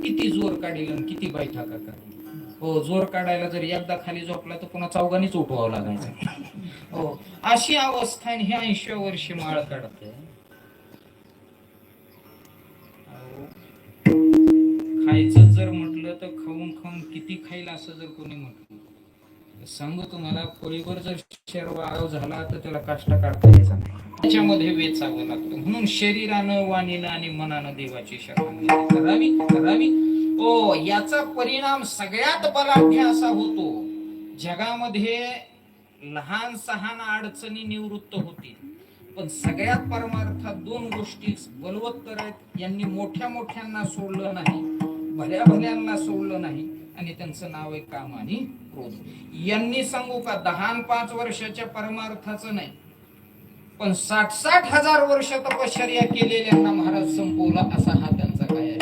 किती जोर काढील आणि किती बैठाका काढील. हो, जोर काढायला जर एकदा खाली झोपला तर पुन्हा चौघांनीच उठवावं लागायचं. हो, अशी अवस्था आहे. हे 80 वर्षी माळ काढत. खायचं जर म्हटलं तर खाऊन खाऊन किती खाईल असं जर कोणी म्हटलं, सांगू तुम्हाला, पोळीवर जर शरीर वाळव झाला तर त्याला काष्टा काढता यायचा नाही, त्याच्यामध्ये वेचावं लागतं. म्हणून शरीरानं, वाणीनं आणि मनानं देवाची शरण करावी करावी. ओ, याचा परिणाम सगळ्यात बलाढ्य असा होतो, जगामध्ये लहान सहान अडचणी निवृत्त होतील, पण सगळ्यात परमार्थात दोन गोष्टी बलवत्तर आहेत. यांनी मोठ्या मोठ्यांना सोडलं नाही, भल्या भल्यांना सोडलं नाही, आणि त्यांचं नाव आहे काम आणि क्रोध. यांनी सांगू का, 10-5 वर्षाच्या परमार्थाचं नाही, पण 60-60 हजार वर्ष तपश्चर्या केलेल्यांना महाराज संपवला, असा हा त्यांचा काय आहे.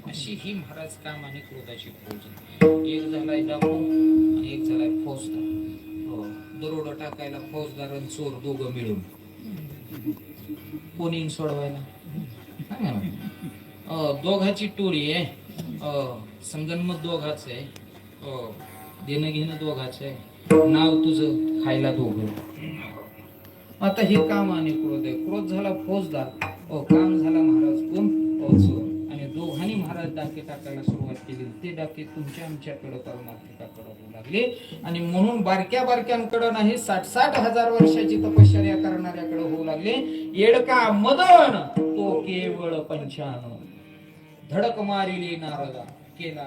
अशी ही महाराज काम आणि क्रोधाची फौज. एक झालाय डाकू आणि एक झालाय फौजदार. दरोडा टाकायला फौजदार आणि चोर दोघं मिळून कोणी सोडवायला दोघाची टोळी आहे. संगनमत दोघाच आहे, देणं घेणं दोघाच आहे, नाव तुझं खायला दोघं. आता हे काम आणि क्रोध आहे. क्रोध झाला फौजदार, काम झाला महाराज कोण, चोर. आणि दोघांनी महाराज डाके टाकायला सुरुवात केली. ते डाके तुमच्या आमच्याकडे परमार्थिकाकडे होऊ लागले, आणि म्हणून बारक्या बारक्यांकडे नाही, 60-60 हजार वर्षाची तपश्चर्या करणाऱ्याकडे होऊ लागले. येडका मदन तो केवळ 95 धडक मारिली नारदा केला.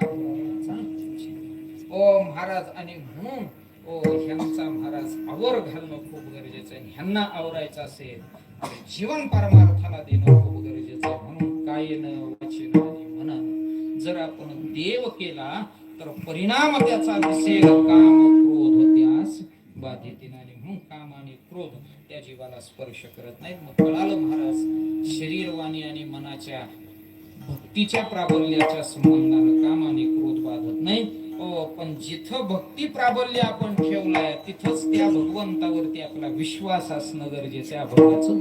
ओ महाराज, आणि म्हणून ह्यांचा महाराज आवर घालणं खूप गरजेचं आहे. ह्यांना आवरायचं असेल तर जीवन परमार्थाला देणं खूप गरजेचं आहे. म्हणून कायेनं, वाचेनं आणि मनानं जर आपण देव केला तर परिणाम त्याचा दिसेल. काम क्रोध त्यास बाधितीन, आणि म्हणून काम आणि क्रोध त्या जीवाला स्पर्श करत नाहीत. मग कळालं महाराज, शरीर, वाणी आणि मनाच्या भक्तीच्या प्राबल्याच्या संबंधानं काम आणि क्रोध बाधत नाही. पण जिथं भक्ती प्राबल्य आपण ठेवलाय तिथंच त्या भगवंतावरती आपला विश्वास असणं गरजेचं आहे. अभंगाचं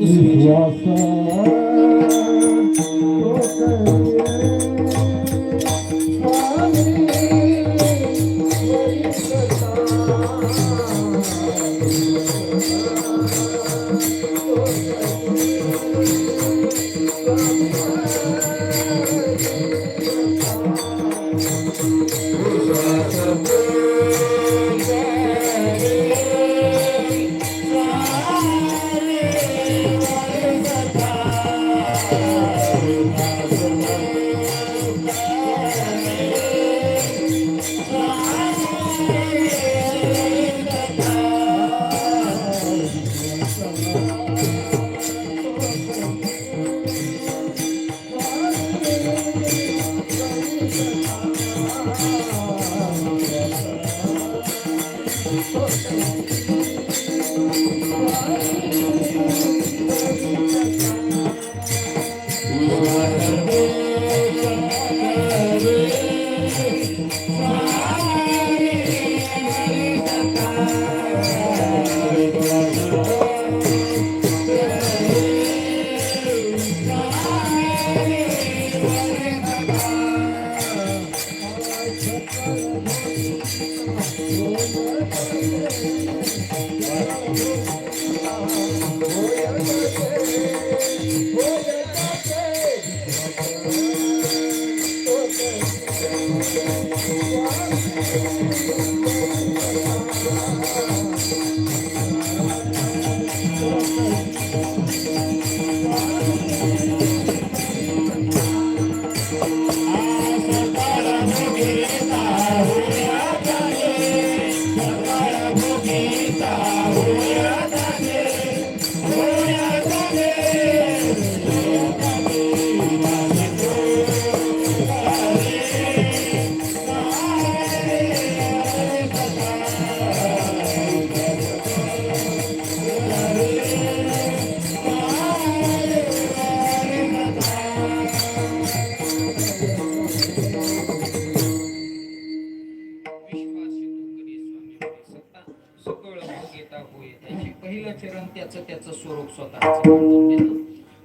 चरण त्याचं स्वरूप स्वतःच मांडून देतो,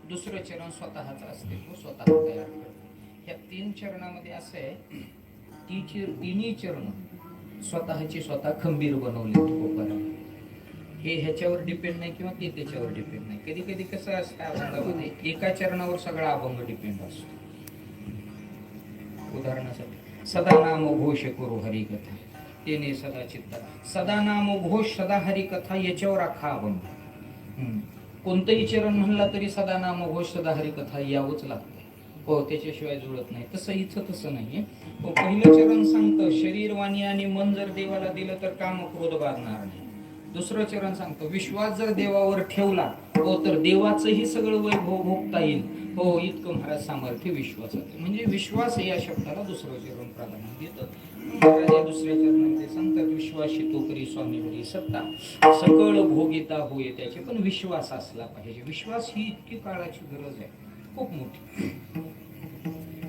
दुसरं चरण स्वतःच असते, तो स्वतः तयार करतो. ह्या 3 चरणामध्ये असं आहे, तिन्ही चरण स्वतःची स्वतः खंबीर बनवले. हे ह्याच्यावर डिपेंड नाही किंवा ते त्याच्यावर डिपेंड नाही. कधी कधी कसं असतं अभंगामध्ये एका चरणावर सगळा अभंग डिपेंड असतो. उदाहरणासाठी सदा नाम घोष करू हरी कथा तेने सदा चित्ता, सदा नाम घोष सदा हरी कथा, याच्यावर अख्खा अभंग. कोणतंही चरण म्हणला तरी सदा नाम घोष सदा हरी कथा यावंच लागतं. हो, त्याच्याशिवाय जुळत नाही. तसं इथं तसं नाहीये. पहिलं चरण सांगतं शरीर वाणी आणि मन जर देवाला दिलं तर काम क्रोध बाधणार नाही. दुसरं चरण सांगतं विश्वास जर देवावर ठेवला हो तर देवाचंही सगळं वैभव भोगता येईल. हो, इतकं महाराज सामर्थ्य विश्वासाचं. म्हणजे विश्वास या शब्दाला दुसरं चरण प्राधान्य देतं. महाराज दुसऱ्या चरणामध्ये सांगतात विश्वासी तो करी स्वामीवरी सत्ता, सकळ भोगिता होय त्याचे. पण विश्वास असला पाहिजे. विश्वास ही इतकी काळाची गरज आहे, खूप मोठी.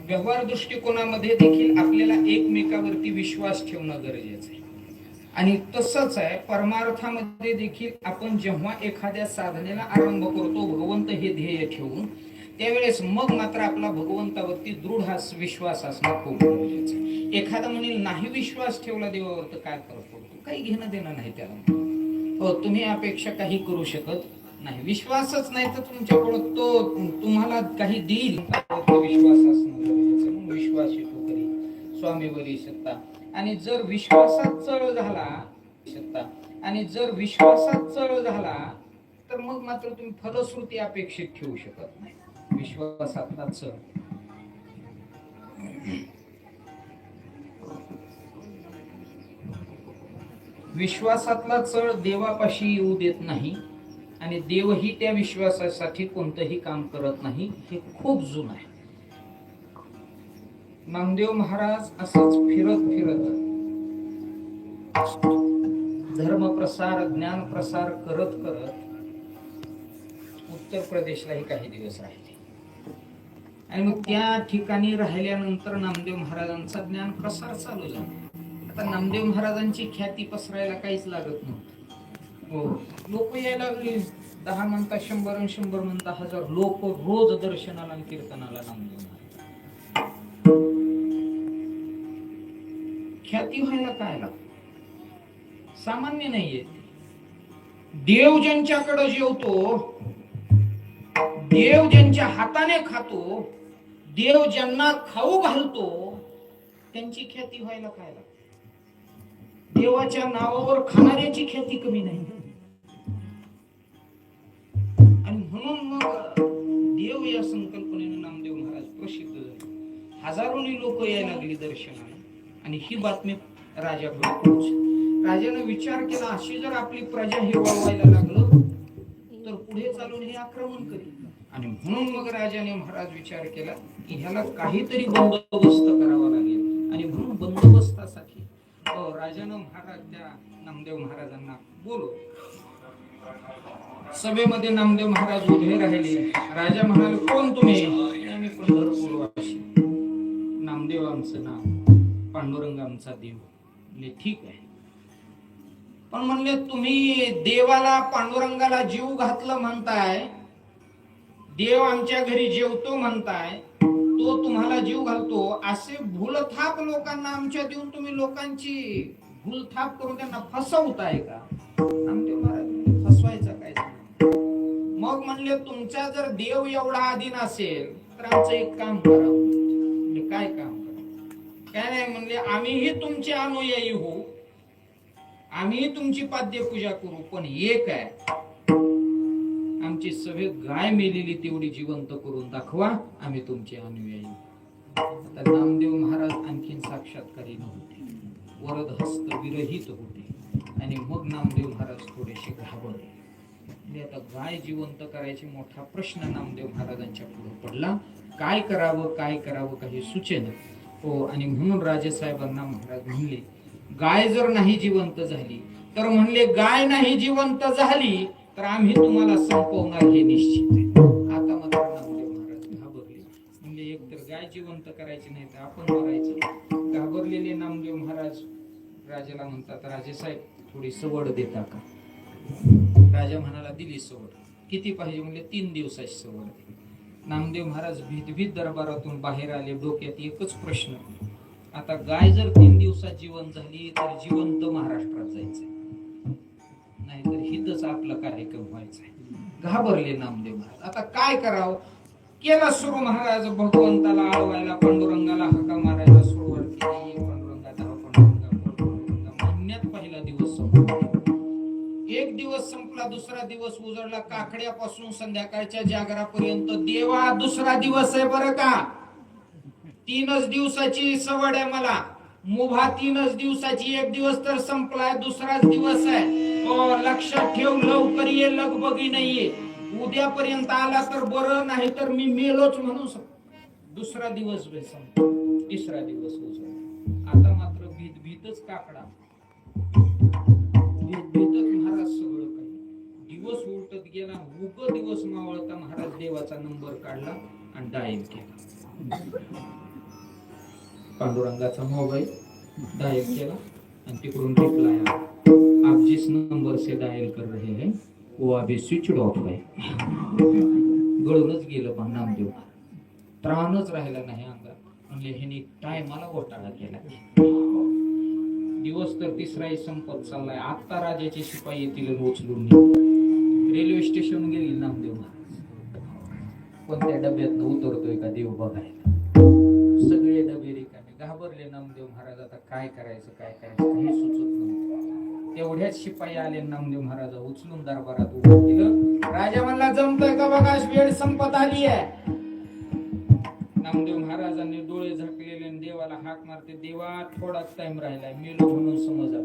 व्यवहार दृष्टिकोनामध्ये देखील आपल्याला एकमेकावरती विश्वास ठेवणं गरजेचं आहे. आणि तसंच आहे परमार्थामध्ये देखील. आपण जेव्हा एखाद्या साधनेला आरंभ करतो भगवंत हे ध्येय ठेवून, त्यावेळेस मग मात्र आपला भगवंतावरती दृढ विश्वास असणं खूप गरजेचं आहे. एखादा म्हणेल नाही विश्वास ठेवला देवावर तर काय फरक पडतो, काही घेणं देणं नाही त्याला. हो, तुम्ही अपेक्षा काही करू शकत नाही. विश्वासच नाही तर तुमच्याकडून तो तुम्हाला काही देईल. विश्वास असणं गरजेचं. विश्वास येतो करी स्वामीवरी सत्ता. आणि जर विश्वासात चळ झाला सत्ता, आणि जर विश्वासात चळ झाला तर मग मात्र तुम्ही फलश्रुती अपेक्षित ठेवू शकत नाही. विश्वासातला चळ. विश्वासातला चळ देवापाशी येऊ देत नाही आणि देवही त्या विश्वासासाठी कोणतंही काम करत नाही. हे खूप जुनं आहे. नामदेव महाराज असंच फिरत फिरत धर्म प्रसार ज्ञान प्रसार करत करत उत्तर प्रदेशलाही काही दिवस राहिले. आणि मग त्या ठिकाणी राहिल्यानंतर नामदेव महाराजांचा ज्ञान प्रसार चालू झाला. आता नामदेव महाराजांची ख्याती पसरायला काहीच लागत नव्हतं. हो, लोक यायला लागली. 10 म्हणता 100, 100 म्हणता 1000 लोक रोज दर्शनाला आणि कीर्तनाला नामदेव महाराज. ख्याती व्हायला काय लागतं? सामान्य नाहीये. देव ज्यांच्याकडे जेवतो, देव ज्यांच्या हाताने खातो, देव ज्यांना खाऊ घालतो, त्यांची ख्याती व्हायला काय लागतं? देवाच्या नावावर खाणाऱ्याची ख्याती कमी नाही. आणि म्हणून मग देव या संकल्पनेने नामदेव महाराज प्रसिद्ध झाले. हजारोनी लोक यायला लागली दर्शनाला. आणि ही बातमी राजाकडे पोहोचली. राजाने विचार केला अशी जर आपली प्रजा हे वळवायला लागलं तर पुढे चालून हे आक्रमण करेल. आणि म्हणून मग राजाने महाराज विचार केला की ह्याला काहीतरी बंदोबस्त करावा लागेल. आणि म्हणून बंदोबस्तासाठी राजानं महाराज त्या नामदेव महाराजांना बोलव. सभेमध्ये नामदेव महाराज उभे राहिले. राजा म्हणाले कोण तुम्ही? मी पंढरपूरवासी. नामदेव आमचं नाव, पांडुरंग आमचा देव. ठीक आहे. पण म्हणले तुम्ही देवाला पांडुरंगाला जीव घातलं म्हणताय, देव आमच्या घरी जेवतो म्हणताय, तो तुम्हाला जीव घालतो, असे भूलथाप लोकांना आमच्या देऊन तुम्ही लोकांची भूलथाप करून त्यांना फसवताय का? नामदेव महाराज फसवायचं काय? मग म्हणले तुमचा जर देव एवढा आधीन असेल तर आमचं एक काम करा. म्हणजे काय काम करा? काय नाही म्हणले, आम्हीही तुमचे अनुयायी होऊ, आम्ही तुमची पाद्यपूजा करू, पण एक आहे, आमची सगळी गाय मेलेली तेवढी जिवंत करून दाखवा, आम्ही तुमचे अनुयायी. आता नामदेव महाराज आणखीन साक्षात्कारी नव्हते, वरद हस्त विरहित होते. आणि मग नामदेव महाराज थोडेसे घाबरले. आता गाय जिवंत करायची मोठा प्रश्न नामदेव महाराजांच्या पुढे पडला. काय करावं काय करावं काही सुचेना. हो, आणि म्हणून राजेसाहेबांना महाराज म्हणले, गाय जर नाही जिवंत झाली तर म्हणले, गाय नाही जिवंत झाली तर आम्ही तुम्हाला संपवणार हे निश्चित आहे. आता मात्र नामदेव महाराज घाबरले. म्हणजे एक तर गाय जिवंत करायची नाही तर आपण मरायचं. घाबरलेले नामदेव महाराज राजाला म्हणतात, राजेसाहेब थोडी सवड देता का? राजा म्हणाला, दिली सवड. किती पाहिजे? म्हणजे 3 दिवसाची सवड. नामदेव महाराज भीत दरबारातून बाहेर आले. डोक्यात एकच प्रश्न, आता गाय जर 3 दिवसात जिवंत झाली तर जिवंत महाराष्ट्रात जायचंय, नाहीतर हितच आपला कार्यक्रम व्हायचा. घाबरले नामदेव महाराज. आता काय करावं? केला सुरू महाराज भगवंताला आळवायला, पांडुरंगाला हाका मारायला सुरुवात केली. पांडुरंगा धाव, पांडुरंगा. महिन्यात पहिला दिवस संपला. एक दिवस संपला, दुसरा दिवस उजळला. काकड्यापासून संध्याकाळच्या जागरापर्यंत देवा दुसरा दिवस आहे बरं का. 3च दिवसाची सवड आहे मला. मुभा 3च दिवसाची, एक दिवस तर संपलाय, दुसराच दिवस आहे. लक्षात ठेव, लवकर ये, लगबगी नाहीये. उद्यापर्यंत आला तर बरं, नाही तर मी मेलोच म्हणून. दुसरा दिवस संपला, तिसरा दिवस उजळला. आता मात्र भीतच काकडा, भीतच महाराज सगळं काही. दिवस उलटत गेला, उग दिवस मावळता महाराज देवाचा नंबर काढला आणि डायल केला. पांडुरंगाचा मोबाईल डायल केला आणि तिकडून रिप्लाय आला, आप जिस नंबर से डायल कर रहे हैं वो अभी स्विच ऑफ है. गळूनच गेलं पण नामदेव. त्राणच राहिला नाही अंगात. म्हणजे ह्यानी टायमाला घोटाळा केला. दिवस तर तिसराही संपत चाललाय. आता राजाचे शिपाई येतील उचलून. रेल्वे स्टेशन गेली नामदेव महाराज. पण त्या डब्यात उतरतोय का देव बघायला. सगळे डबे रिकामे. घाबरले नामदेव महाराज. आता काय करायचं काय करायचं काही सुचत नव्हतं. तेवढ्याच शिपाई आले. नामदेव महाराज उचलून दरबारात उभं केलं. राजा म्हणला, जमतंय का बघा, वेळ संपत आली आहे. नामदेव महाराजांनी डोळे झाकलेले देवाला हाक मारते, देवा थोडाच टाइम राहिलाय, मेलो म्हणून समज.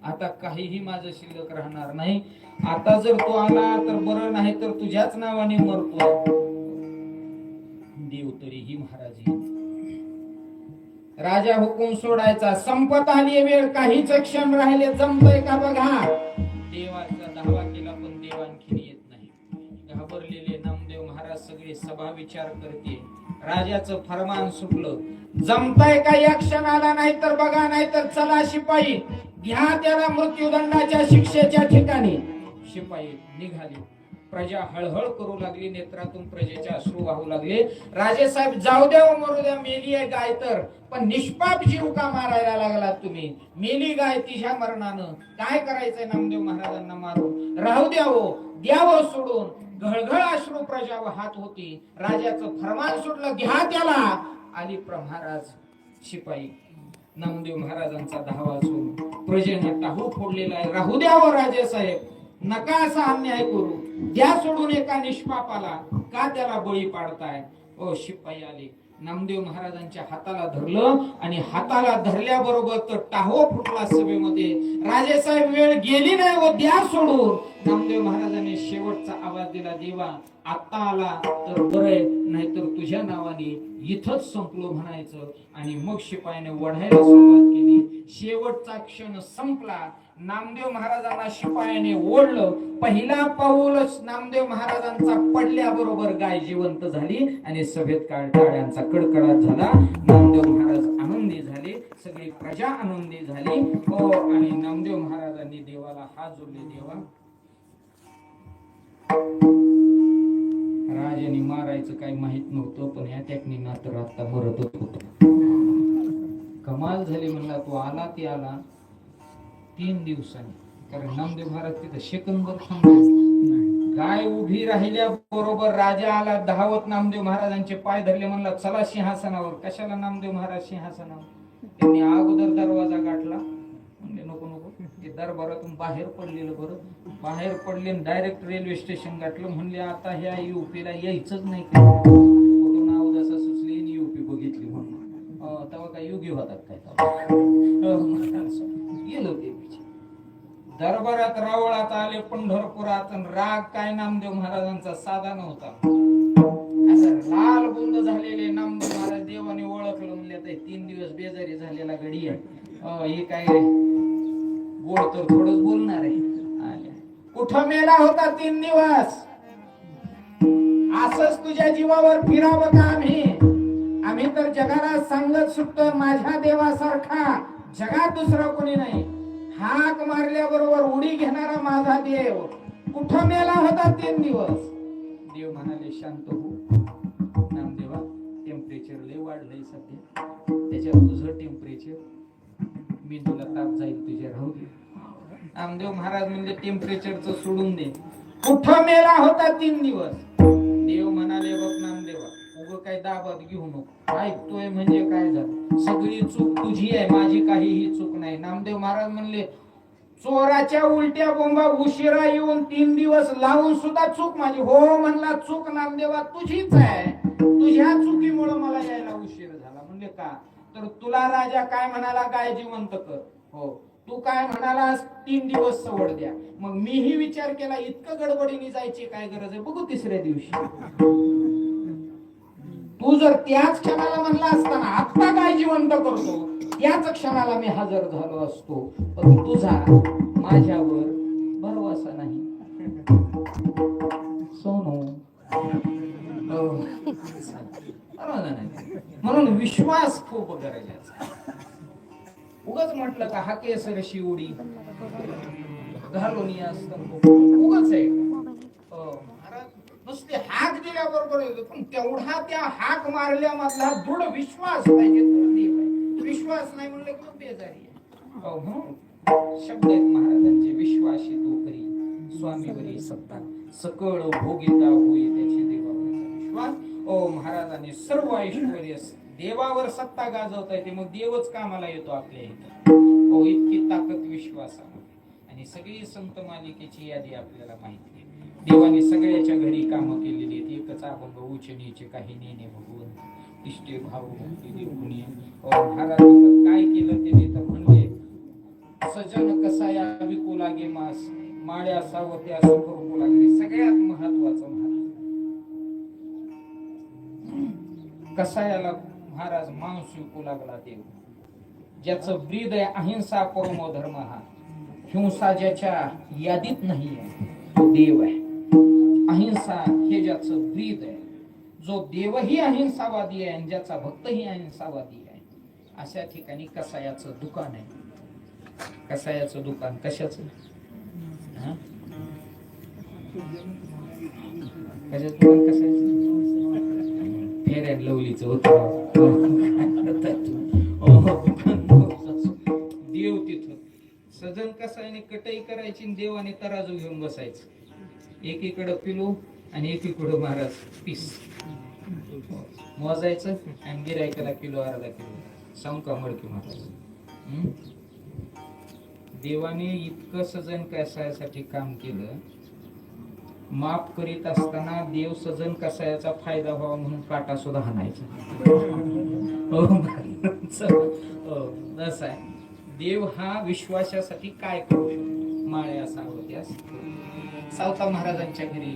आता काहीही माझं शिल्लक राहणार नाही. आता जर तो आला तर बरं, नाही तर तुझ्याच नावाने मरतो. देव तरीही महाराज. राजा हुकूम सोडायचा. संपत आली वेळ, काहीच क्षण राहिले, जमतंय का बघा. देवाचा दावा केला पण देव आणखीन येत नाही. घाबरलेले नामदेव महाराज सगळे सभा विचार करते. राजाचं फरमान सुटलं. जमतंय का या क्षणाला, नाही तर बघा, नाही तर चला शिपाई घ्या त्याला मृत्यूदंडाच्या शिक्षेच्या ठिकाणी. शिपाई निघाले. प्रजा हळहळ करू लागली. नेत्रातून प्रजेचे अश्रू वाहू लागले. राजेसाहेब, जाऊ द्या मरू द्या, मेली आहे गाय तर, पण निष्पाप जीव का मारायला लागला तुम्ही? मेली गाय तिच्या मरणानं काय करायचंय? नामदेव महाराजांना मारून राहू द्यावं, द्यावं सोडून. घळघळ अश्रू प्रजा वाहत होती. राजाचं फरमान सुटलं, घ्या त्याला. आली महाराज शिपाई. नामदेव महाराजांचा धावा असून प्रजेने टाहू फोडलेला आहे. राहू द्यावं राजेसाहेब, नका असा अन्याय करू, द्या सोडून एका निष्पापाला, का त्याला बळी पाडताय? ओ शिपाई आले. नामदेव महाराजांच्या हाताला धरलं आणि हाताला धरल्याबरोबर तर टाहो फुटला सभेमध्ये. राजेसाहेब, वेळ गेली नाही व द्या सोडून. नामदेव महाराजांनी शेवटचा आवाज दिला, देवा आता आला तर बरंय, नाहीतर तुझ्या नावाने इथंच संपलो म्हणायचं. आणि मग शिपायाने वढायला सुरुवात केली. शेवटचा क्षण संपला. नामदेव महाराजांना शिपायाने ओढलं. पहिला पाऊलच नामदेव महाराजांचा पडल्याबरोबर गाय जिवंत झाली आणि सभेत टाळ्यांचा कडकडाट झाला. नामदेव महाराज आनंदी झाले, सगळी प्रजा आनंदी झाली. आणि नामदेव महाराजांनी देवाला हात जोडले. देवा, राजाने मारायचं काही माहित नव्हतं, पण ह्या टेक्निकना तर आता मरतच होत. कमाल झाली म्हणला. तो आला ते आला 3 दिवसांनी. कारण नामदेव महाराज तिथे सेकंदभर थांबले. गाय उभी राहिल्या बरोबर राजा आला धावत. नामदेव महाराजांचे पाय धरले, म्हणला चला सिंहासनावर. कशाला नामदेव महाराज सिंहासनावर? त्यांनी अगोदर दरवाजा गाठला. म्हणजे नको नको, ते दरबारातून बाहेर पडलेलं बरं. बाहेर पडले डायरेक्ट रेल्वे स्टेशन गाठलं. म्हणले आता ह्या युपीला यायचंच नाही. कुठून अवदासा सुचली आणि युपी बघितली म्हणून. तेव्हा काय योगी होतात काय? गेलो ते दरबारात. रावळात आले पंढरपुरात. राग काय नामदेव महाराजांचा साधा नव्हता. असं लाल बुंद झालेले नामदेव महाराज देवाने ओळखलं. म्हणले आता 3 दिवस बेजारी झालेला गडी आहे, हे काय गोड तर थोडंच बोलणार आहे. कुठं मेला होता 3 दिवस? असंच तुझ्या जीवावर फिरावं का आम्ही? आम्ही तर जगाला सांगत सुटतो माझ्या देवासारखा जगात दुसरा कोणी नाही. हाक मारल्याबरोबर उडी घेणारा माझा देव कुठं मेला होता 3 दिवस? देव म्हणाले शांत हो नामदेवा, टेम्परेचर लय वाढलंय सध्या, त्याच्यावर तुझं टेम्परेचर, मी तुला ताप जाईल तुझ्या, राहू दे. नामदेव महाराज म्हणजे टेम्परेचरचं सोडून दे, कुठं मेला होता 3 दिवस? देव म्हणाले बघ नामदेवा, उगं काय दाबात घेऊ नको, ऐकतोय म्हणजे काय झालं, सगळी चूक तुझी आहे, माझी काहीही चूक नाही. नामदेव महाराज म्हणले चोराच्या उलट्या बोंबा उशिरा येऊन 3 दिवस लावून सुद्धा चूक माझी. हो म्हणला चूक नामदेवा तुझीच आहे, तुझ्या चुकीमुळे मला यायला उशीर झाला. म्हणले का? तर तुला राजा काय म्हणाला, गाय जिवंत कर. हो, तू काय म्हणालास 3 दिवस सवड द्या. मग मीही विचार केला इतकं गडबडीने जायची काय गरज आहे, बघू 3ऱ्या दिवशी. तू जर त्याच क्षणाला म्हणला असताना आता काय जिवंत करतो, त्याच क्षणाला मी हजर झालो असतो. पण तुझा माझ्यावर भरवसा नाही सोनू. म्हणून विश्वास खूप गरजेचा. उगाच म्हटलं का हा केसर शिवडी घालून असत उगाच आहे. नुसते हाक दिल्याबरोबर येतो, पण तेवढा त्या हाक मारल्या मधला दृढ विश्वास पाहिजे. विश्वास नाही म्हणलं की बेजारी आहे. शब्द आहेत महाराजांचे, विश्वासी तो करी स्वामीवरी सत्ता, सकळ भोगिता होई त्याची देवावरचा विश्वास. महाराजांनी सर्व ऐश्वर्य देवावर सत्ता गाजवता येते, मग देवच कामाला येतो आपल्या इथं. इतकी ताकद विश्वासामध्ये. आणि सगळी संत मालिकेची यादी आपल्याला माहिती आहे. देवाने सगळ्याच्या घरी कामं केलेली आहेत. एकच अभंग उच्च नीच काही नेणे भगवंत इष्टे भाव भक्ती देवुनी. महाराजांनी काय केलं ते तर म्हणले सजन कसा या विकू लागे मास, माळ्या सावत्या करू लागले. सगळ्यात महत्वाचं महाराज कसायाला महाराज मांस विकू लागला. देव ज्याचं ब्रीद आहे अहिंसा परमो धर्म, हा हिंसा ज्याच्या यादीत नाही आहे तो देव आहे. अहिंसा हे ज्याचं ब्रीद आहे, जो देवही अहिंसावादी आहे आणि ज्याचा भक्तही अहिंसावादी आहे, अशा ठिकाणी कसायाचं दुकान आहे. कसायाचं दुकान कशाचं? कशाचं दुकान? कसायचं? फेर अँड लवलीचं होतं. देव तिथं सजन कसायने कटाई करायची, देवाने तराजू घेऊन बसायचं. एकीकडं पिलो आणि एकीकडं महाराज पीस मोजायचं आणि गिरायकाला किलो अर्धा किलो सांग का मडकी महाराज. देवाने इतकं सजन कसायासाठी काम केलं. माफ करीत असताना देव सजन कसायाचा फायदा व्हावा म्हणून काटा सुद्धा हाणायचा. आहे देव हा विश्वासासाठी काय करू शकतो. माळ्या सावत्यास सावता महाराजांच्या घरी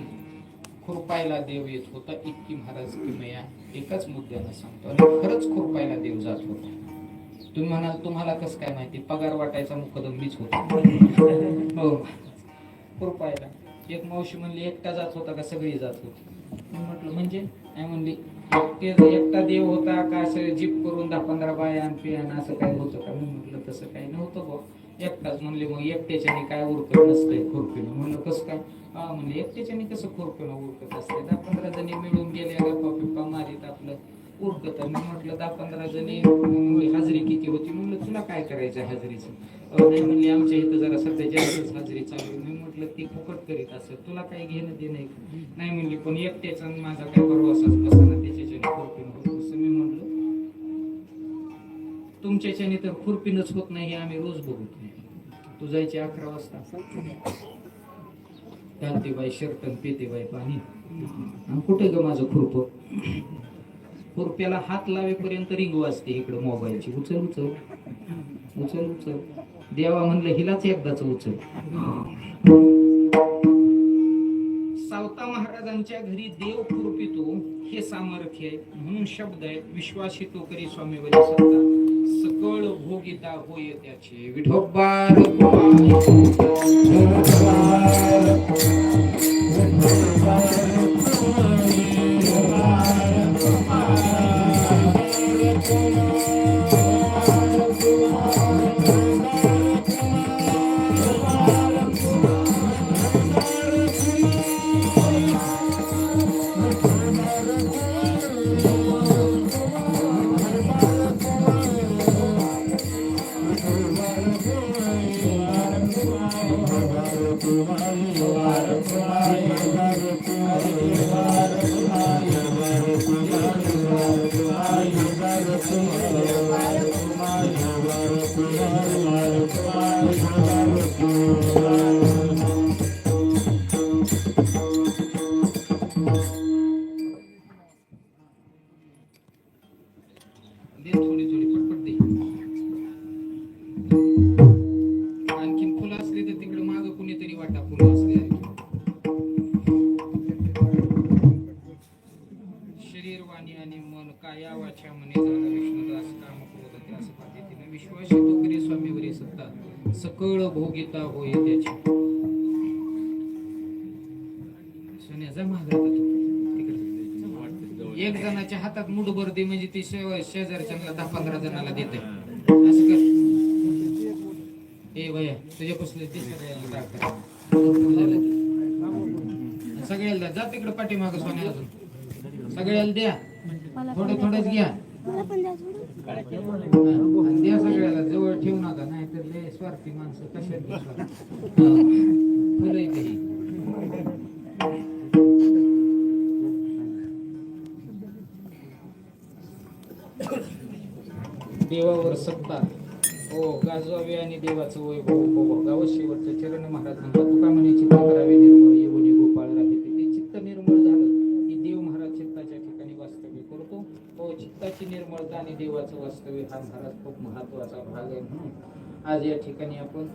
खुरपायला देव येत होता. इतकी महाराज किमया एकाच मुद्द्यानं सांगतो. आणि खरंच खुरपायला देव जात होता. तुम्ही म्हणाल तुम्हाला कसं काय माहिती, पगार वाटायचा मुकदम मीच होतो. हो, कृपायला एक मावशी म्हणली एकटा जात होता का सगळी जात होती. मी म्हटलं म्हणजे नाही म्हणली, एकटा देव होता का असं जीप करून 10-15 बाया पियान असं काय होतं का. मी म्हटलं तसं काही नव्हतं बघ, एकटाच. म्हणले मग एकट्याच्याने काय उरकत नसतंय खुरपीनं. म्हणलं कसं काय. हा म्हणले एकट्याच्याने कसं खुरपीनं उरकत असते, 10-15 जणी मिळून गेले गप्पा पिप्पा मारीत आपलं उरकत. मी म्हटलं 10-15 जणी हाजरी किती होती. म्हणलं तुला काय करायचं हाजरीचं. नाही म्हणले आमच्या इथं जरा सध्या जास्तच हाजरी चालू. मी म्हटलं ती फुकट करीत असेल, तुला काही घेणं देणं नाही म्हणली. पण एकट्याचा माझा काय भरवसाच बसला त्याच्याच्याने खुरपीनं होत असं. मी म्हटलं तुमच्याच्याने तर खुरपीनच होत नाही हे आम्ही रोज बघत नाही. तू जायची 11 वाजता, घालते बाई शर्टन, पिते बाई पाणी, आणि कुठे ग माझं खुरप. खुरप्याला हात लावेपर्यंत रिंग वाजते इकडं मोबाईलची, उचल उचल उचल उचल. देवा म्हणलं हिलाच एकदाच उचल. सावता महाराजांच्या घरी देव खुरपितो हे सामर्थ्य आहे. म्हणून शब्द आहे, विश्वासी तो करी स्वामीवरी सत्ता, सकळ भोगिता होय त्याचे विठोबार. थोडी थोडी पटपट दे. आणखीन फुलं असली तर तिकडे माग कुणीतरी वाटा फुलं असले. शरीर वाणी आणि मन काया वाचा म्हणे झाला विष्णुदास काम क्रोध असं पद्धतीने विश्वासी तो करी स्वामीवरी सत्ता, सकळ भोगिता होय त्याची. सोन्याचा महाग एक जणाच्या हातात मुठभर दे म्हणजे ती शेजारच्या 10-15 जणाला देते. असं कर. ए भैया तुझ्या कसले ते सगळ्याला जा तिकडे पाठीमाग सोन्या, अजून सगळ्याला द्या, थोडं थोडंच घ्या द्या सगळ्याला. जवळ ठेवू नका, नाही तर लय स्वार्थी माणसं कशात फुलं इथे. देवावर सत्ता हो गाजवावे आणि देवाचं वैभव गाव शेवटचं चरण महाराज म्हणतात. तुका म्हणे चित्त करावे निर्मळ येऊन गोपाळ राहते. ते चित्त निर्मळ झालं की देव महाराज चित्ताच्या ठिकाणी वास्तव्य करतो. हो चित्ताची निर्मळता आणि देवाचं वास्तव्य हा महाराज खूप महत्वाचा भाग आहे. म्हणून आज या ठिकाणी आपण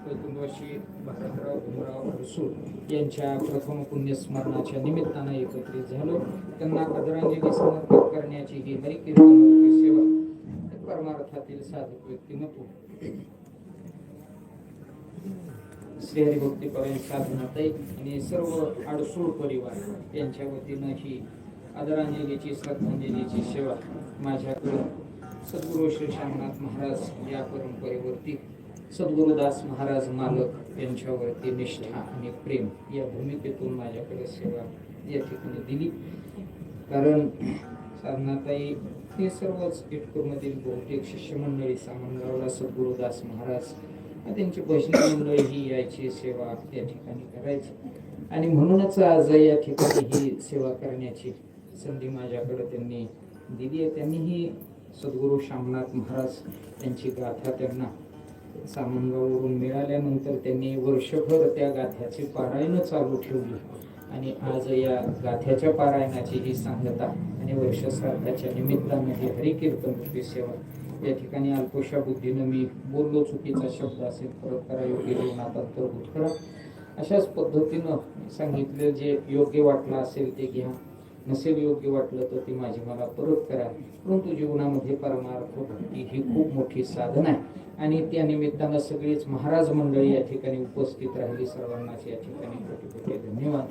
वैकुंठवासी भारतराव भीमराव अडसूळ यांच्या प्रथम पुण्यस्मरणाच्या निमित्तानं एकत्रित झालो. त्यांना आदरांजली समर्पित करण्याची ही हरिकीर्तन सेवा परमार्थातील साधक व्यक्तिमत्व श्री हरिभक्ती परायण साधनाताई आणि सर्व अडसूळ परिवार यांच्या वतीनं ही आदरांजलीची श्रद्धांजलीची सेवा माझ्याकडे सद्गुरू श्री श्यामनाथ महाराज या परंपरेवरती सद्गुरुदास महाराज मालक यांच्यावरती निष्ठा आणि प्रेम या भूमिकेतून माझ्याकडे सेवा या ठिकाणी दिली. कारण साधनाताई हे सर्वच इटकूरमधील बहुतेक शिष्यमंडळी सामनगावला सद्गुरुदास महाराज त्यांची भजनी मंडळी ही यायची सेवा या ठिकाणी करायची. आणि म्हणूनच आज या ठिकाणी ही सेवा करण्याची संधी माझ्याकडे त्यांनी दिली आहे. त्यांनी ही सद्गुरू श्यामनाथ महाराज यांची गाथा त्यांना सामनगाववरून मिळाल्यानंतर त्यांनी वर्षभर त्या गाथ्याची पारायण चालू ठेवली. आणि आज या गाथ्याच्या पारायणाची ही सांगता आणि वर्षश्राद्धाच्या निमित्ताने ही हरिकीर्तन रूपी सेवा या ठिकाणी अल्पोशा बुद्धीनं मी बोललो, चुकीचा शब्द असेल परत करा, योग्य जीवनात अंतर्भूत करा. अशाच पद्धतीनं सांगितलं, जे योग्य वाटलं असेल ते घ्या, नसेल योग्य वाटलं तर ती माझी मला परत करा. परंतु जीवनामध्ये परमार्थ भक्ती ही खूप मोठी साधन आहे आणि त्या निमित्तानं सगळीच महाराज मंडळी या ठिकाणी उपस्थित राहिली. सर्वांनाच या ठिकाणी कोटी धन्यवाद.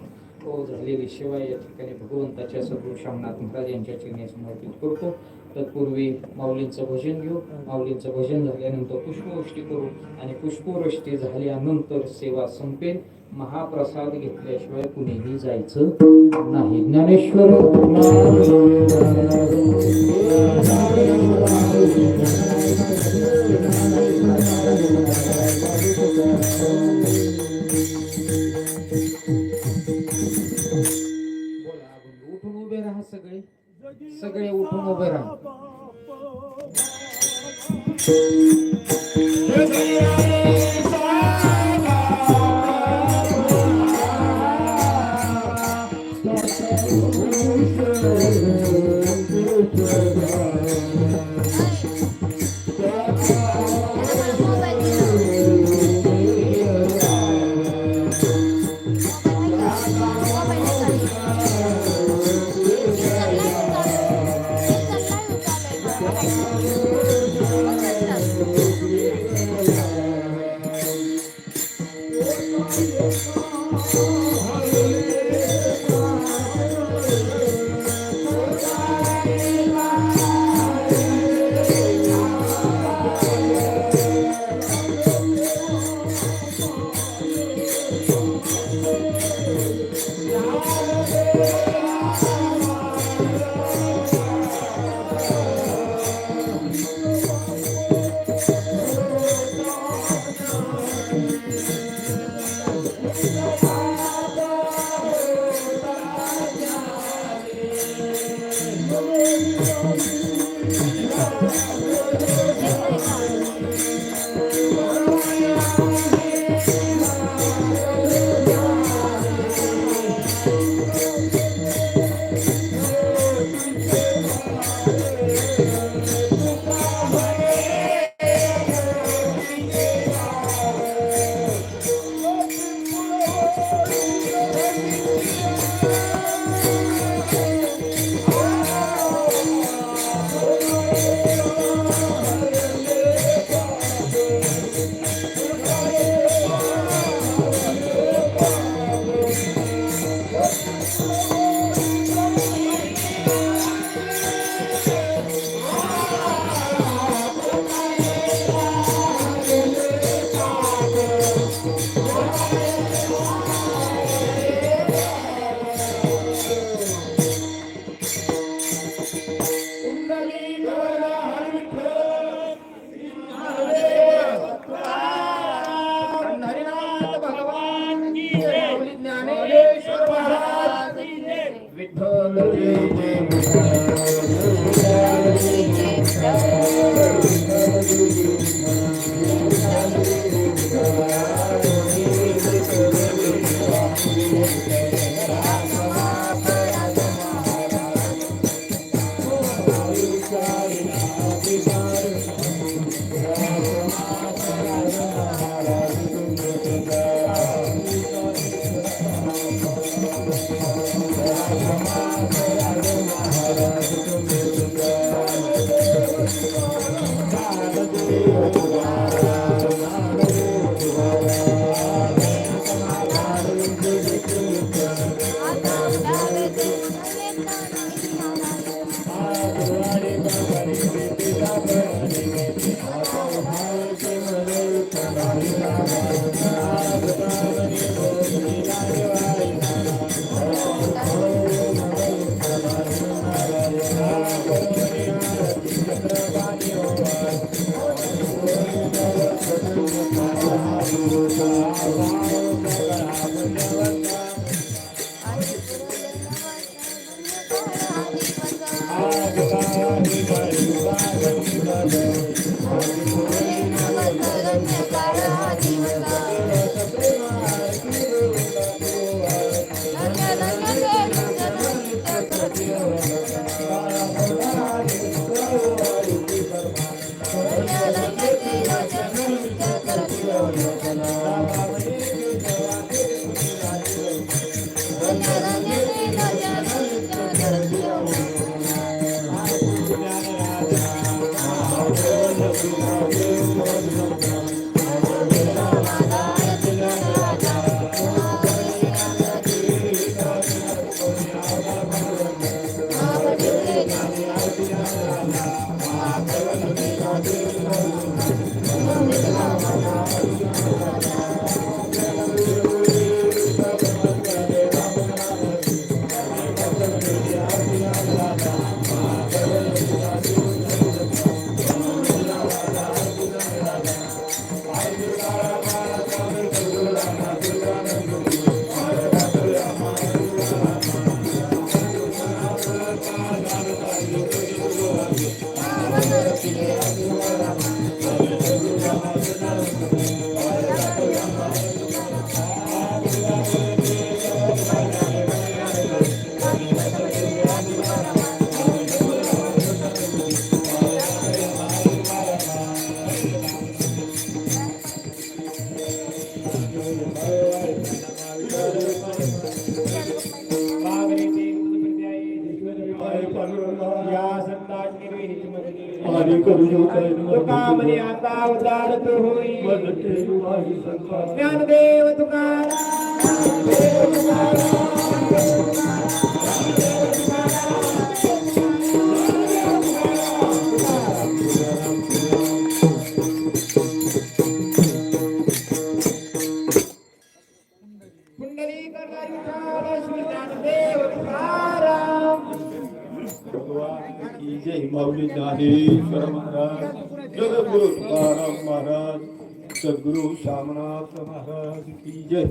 हो झालेली सेवा या ठिकाणी भगवंताच्या सद्गुरू शामनाथ महाराज यांच्या चरणी समर्पित करतो. तत्पूर्वी माऊलींचं भजन घेऊ. माऊलींचं भजन झाल्यानंतर पुष्पवृष्टी करू आणि पुष्पवृष्टी झाल्यानंतर सेवा संपेल. महाप्रसाद घेतल्याशिवाय कुणीही जायचं नाही. ज्ञानेश्वर उठून उभे राहा. सगळे उठून उभे राहा. Thank you. तुकामणी आता उदारत होई ज्ञानदेव जय माऊली ज्ञानेश्वर महाराज, जगद्गुरु तुकाराम महाराज, सद्गुरु श्यामनाथ महाराज की जय.